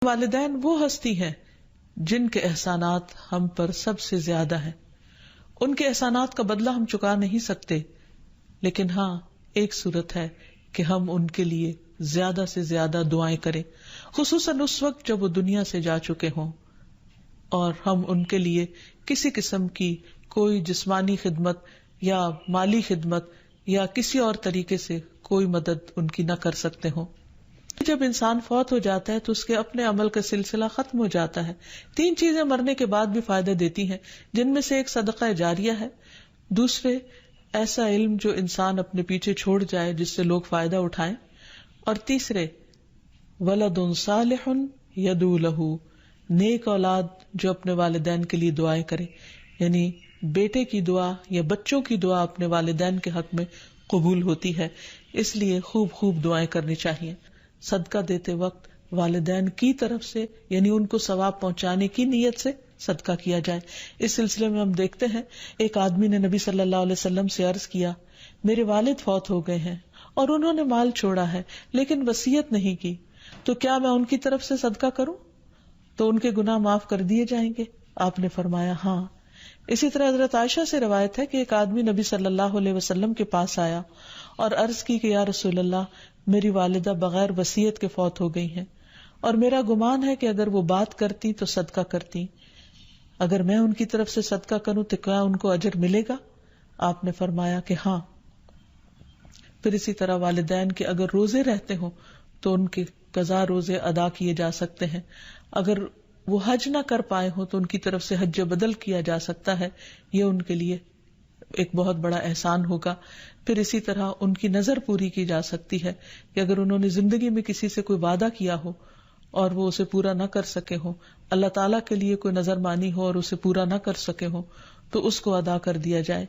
والدین وہ ہستی ہیں جن کے احسانات ہم پر سب سے زیادہ ہیں. ان کے احسانات کا بدلہ ہم چکا نہیں سکتے، لیکن ہاں ایک صورت ہے کہ ہم ان کے لیے زیادہ سے زیادہ دعائیں کریں، خصوصاً اس وقت جب وہ دنیا سے جا چکے ہوں، اور ہم ان کے لیے کسی قسم کی کوئی جسمانی خدمت یا مالی خدمت یا کسی اور طریقے سے کوئی مدد ان کی نہ کر سکتے ہوں. جب انسان فوت ہو جاتا ہے تو اس کے اپنے عمل کا سلسلہ ختم ہو جاتا ہے. 3 چیزیں مرنے کے بعد بھی فائدہ دیتی ہیں، جن میں سے ایک صدقہ جاریہ ہے، دوسرے ایسا علم جو انسان اپنے پیچھے چھوڑ جائے جس سے لوگ فائدہ اٹھائیں، اور تیسرے ولد صالح یدعو لہ، نیک اولاد جو اپنے والدین کے لیے دعائیں کرے. یعنی بیٹے کی دعا یا بچوں کی دعا اپنے والدین کے حق میں قبول ہوتی ہے، اس لیے خوب خوب دعائیں کرنی چاہیے. صدقہ دیتے وقت والدین کی طرف سے یعنی ان کو ثواب پہنچانے کی نیت سے صدقہ کیا جائے. اس سلسلے میں ہم دیکھتے ہیں ایک آدمی نے نبی صلی اللہ علیہ وسلم سے عرض کیا، میرے والد فوت ہو گئے ہیں اور انہوں نے مال چھوڑا ہے لیکن وصیت نہیں کی، تو کیا میں ان کی طرف سے صدقہ کروں تو ان کے گناہ معاف کر دیے جائیں گے؟ آپ نے فرمایا ہاں. اسی طرح حضرت عائشہ سے روایت ہے کہ ایک آدمی نبی صلی اللہ علیہ وسلم کے پاس آیا اور عرض کی کہ یا رسول اللہ، میری والدہ بغیر وصیت کے فوت ہو گئی ہیں اور میرا گمان ہے کہ اگر وہ بات کرتی تو صدقہ کرتی، اگر میں ان کی طرف سے صدقہ کروں تو کیا ان کو اجر ملے گا؟ آپ نے فرمایا کہ ہاں. پھر اسی طرح والدین کے اگر روزے رہتے ہوں تو ان کے قضا روزے ادا کیے جا سکتے ہیں. اگر وہ حج نہ کر پائے ہوں تو ان کی طرف سے حج بدل کیا جا سکتا ہے، یہ ان کے لیے ایک بہت بڑا احسان ہوگا. پھر اسی طرح ان کی نظر پوری کی جا سکتی ہے کہ اگر انہوں نے زندگی میں کسی سے کوئی وعدہ کیا ہو اور وہ اسے پورا نہ کر سکے ہو، اللہ تعالیٰ کے لیے کوئی نظر مانی ہو اور اسے پورا نہ کر سکے ہو، تو اس کو ادا کر دیا جائے.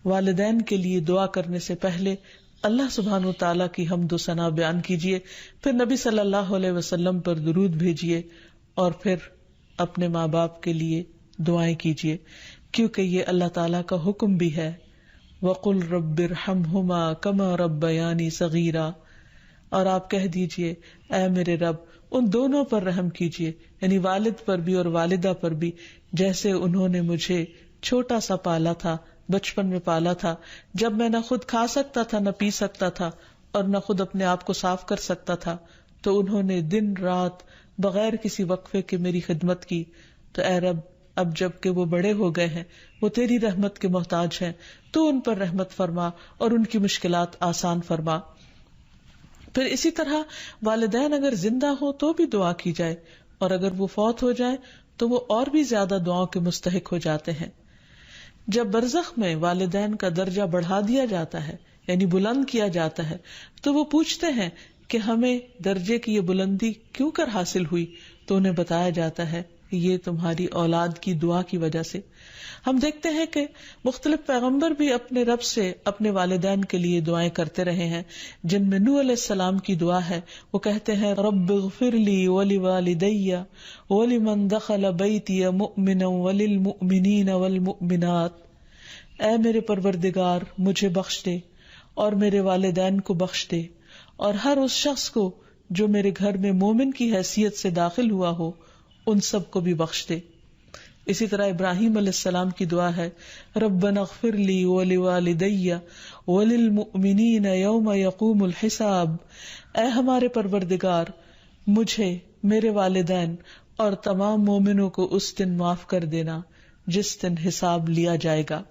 والدین کے لیے دعا کرنے سے پہلے اللہ سبحانہ وتعالیٰ کی حمد و ثنا بیان کیجیے، پھر نبی صلی اللہ علیہ وسلم پر درود بھیجیے، اور پھر اپنے ماں باپ کے لیے دعائیں کیجیے، کیونکہ یہ اللہ تعالیٰ کا حکم بھی ہے، وَقُلْ رَبِّ ارْحَمْهُمَا كَمَا رَبَّيَانِي صَغِيرًا، اور آپ کہہ دیجئے اے میرے رب ان دونوں پر رحم کیجیے، یعنی والد پر بھی اور والدہ پر بھی، جیسے انہوں نے مجھے چھوٹا سا پالا تھا، بچپن میں پالا تھا، جب میں نہ خود کھا سکتا تھا نہ پی سکتا تھا اور نہ خود اپنے آپ کو صاف کر سکتا تھا، تو انہوں نے دن رات بغیر کسی وقفے کے میری خدمت کی. تو اے رب اب جب کہ وہ بڑے ہو گئے ہیں، وہ تیری رحمت کے محتاج ہیں، تو ان پر رحمت فرما اور ان کی مشکلات آسان فرما. پھر اسی طرح والدین اگر زندہ ہو تو بھی دعا کی جائے، اور اگر وہ فوت ہو جائے تو وہ اور بھی زیادہ دعاؤں کے مستحق ہو جاتے ہیں. جب برزخ میں والدین کا درجہ بڑھا دیا جاتا ہے یعنی بلند کیا جاتا ہے، تو وہ پوچھتے ہیں کہ ہمیں درجے کی یہ بلندی کیوں کر حاصل ہوئی، تو انہیں بتایا جاتا ہے کہ یہ تمہاری اولاد کی دعا کی وجہ سے. ہم دیکھتے ہیں کہ مختلف پیغمبر بھی اپنے رب سے اپنے والدین کے لیے دعائیں کرتے رہے ہیں، جن میں نوح علیہ السلام کی دعا ہے. وہ کہتے ہیں رب اغفر لی ولوالدی ولمن دخل بیتی مؤمنا وللمؤمنین والمؤمنات، اے میرے پروردگار مجھے بخش دے اور میرے والدین کو بخش دے اور ہر اس شخص کو جو میرے گھر میں مومن کی حیثیت سے داخل ہوا ہو ان سب کو بھی بخش دے. اسی طرح ابراہیم علیہ السلام کی دعا ہے ربنا اغفر لی ولوالدی وللمؤمنین یوم یقوم الحساب، اے ہمارے پروردگار مجھے، میرے والدین اور تمام مومنوں کو اس دن معاف کر دینا جس دن حساب لیا جائے گا.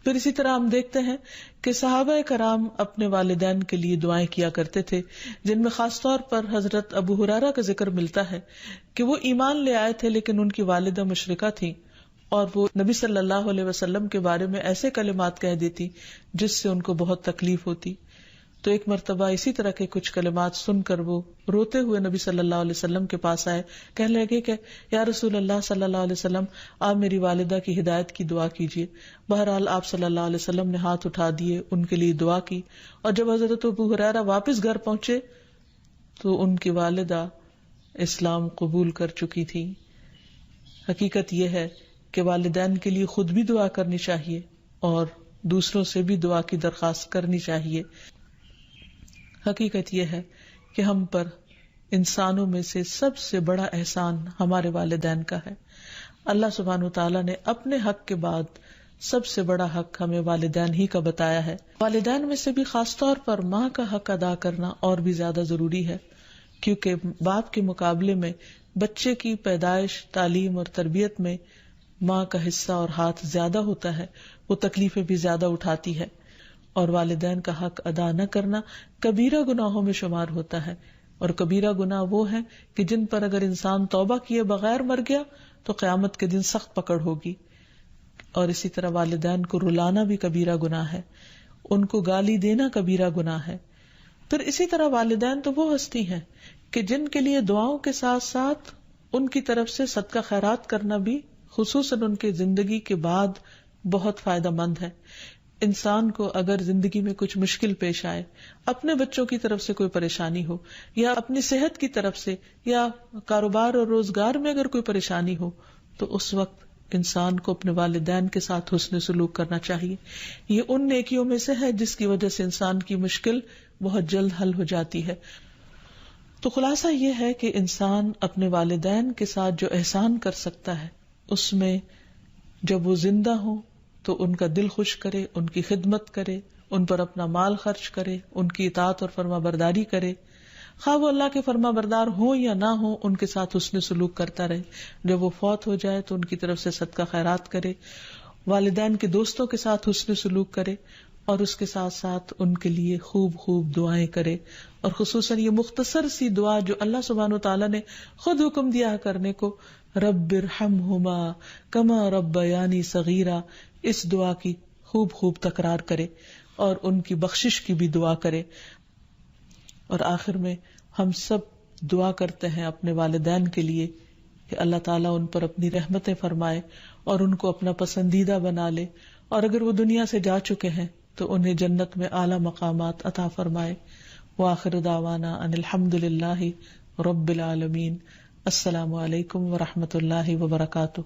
پھر اسی طرح ہم دیکھتے ہیں کہ صحابہ کرام اپنے والدین کے لیے دعائیں کیا کرتے تھے، جن میں خاص طور پر حضرت ابو ہریرہ کا ذکر ملتا ہے کہ وہ ایمان لے آئے تھے لیکن ان کی والدہ مشرکہ تھیں، اور وہ نبی صلی اللہ علیہ وسلم کے بارے میں ایسے کلمات کہہ دیتی جس سے ان کو بہت تکلیف ہوتی. تو ایک مرتبہ اسی طرح کے کچھ کلمات سن کر وہ روتے ہوئے نبی صلی اللہ علیہ وسلم کے پاس آئے، کہنے لگے کہ یا رسول اللہ صلی اللہ علیہ وسلم، آپ میری والدہ کی ہدایت کی دعا کیجیے. بہرحال آپ صلی اللہ علیہ وسلم نے ہاتھ اٹھا دیے، ان کے لیے دعا کی، اور جب حضرت ابو ہریرہ واپس گھر پہنچے تو ان کی والدہ اسلام قبول کر چکی تھی. حقیقت یہ ہے کہ والدین کے لیے خود بھی دعا کرنی چاہیے اور دوسروں سے بھی دعا کی درخواست کرنی چاہیے. حقیقت یہ ہے کہ ہم پر انسانوں میں سے سب سے بڑا احسان ہمارے والدین کا ہے. اللہ سبحانہ وتعالی نے اپنے حق کے بعد سب سے بڑا حق ہمیں والدین ہی کا بتایا ہے. والدین میں سے بھی خاص طور پر ماں کا حق ادا کرنا اور بھی زیادہ ضروری ہے، کیونکہ باپ کے مقابلے میں بچے کی پیدائش، تعلیم اور تربیت میں ماں کا حصہ اور ہاتھ زیادہ ہوتا ہے، وہ تکلیفیں بھی زیادہ اٹھاتی ہے. اور والدین کا حق ادا نہ کرنا کبیرہ گناہوں میں شمار ہوتا ہے، اور کبیرہ گناہ وہ ہیں کہ جن پر اگر انسان توبہ کیے بغیر مر گیا تو قیامت کے دن سخت پکڑ ہوگی. اور اسی طرح والدین کو رلانا بھی کبیرہ گناہ ہے، ان کو گالی دینا کبیرہ گناہ ہے. پھر اسی طرح والدین تو وہ ہستی ہیں کہ جن کے لیے دعاؤں کے ساتھ ساتھ ان کی طرف سے صدقہ خیرات کرنا بھی خصوصاً ان کے زندگی کے بعد بہت فائدہ مند ہے. انسان کو اگر زندگی میں کچھ مشکل پیش آئے، اپنے بچوں کی طرف سے کوئی پریشانی ہو، یا اپنی صحت کی طرف سے، یا کاروبار اور روزگار میں اگر کوئی پریشانی ہو، تو اس وقت انسان کو اپنے والدین کے ساتھ حسن سلوک کرنا چاہیے. یہ ان نیکیوں میں سے ہے جس کی وجہ سے انسان کی مشکل بہت جلد حل ہو جاتی ہے. تو خلاصہ یہ ہے کہ انسان اپنے والدین کے ساتھ جو احسان کر سکتا ہے، اس میں جب وہ زندہ ہوں تو ان کا دل خوش کرے، ان کی خدمت کرے، ان پر اپنا مال خرچ کرے، ان کی اطاعت اور فرما برداری کرے، خواہ وہ اللہ کے فرما بردار ہوں یا نہ ہوں، ان کے ساتھ حسن سلوک کرتا رہے. جب وہ فوت ہو جائے تو ان کی طرف سے صدقہ خیرات کرے، والدین کے دوستوں کے ساتھ حسن سلوک کرے، اور اس کے ساتھ ساتھ ان کے لیے خوب خوب دعائیں کرے. اور خصوصاً یہ مختصر سی دعا جو اللہ سبحانہ وتعالی نے خود حکم دیا کرنے کو، رب ارحمہما کما ربیانی صغیرا، اس دعا کی خوب خوب تکرار کرے اور ان کی بخشش کی بھی دعا کرے. اور آخر میں ہم سب دعا کرتے ہیں اپنے والدین کے لیے کہ اللہ تعالیٰ ان پر اپنی رحمتیں فرمائے اور ان کو اپنا پسندیدہ بنا لے، اور اگر وہ دنیا سے جا چکے ہیں تو انہیں جنت میں اعلیٰ مقامات عطا فرمائے. وآخر دعوانا ان الحمد للہ رب العالمین. السلام علیکم ورحمۃ اللہ وبرکاتہ.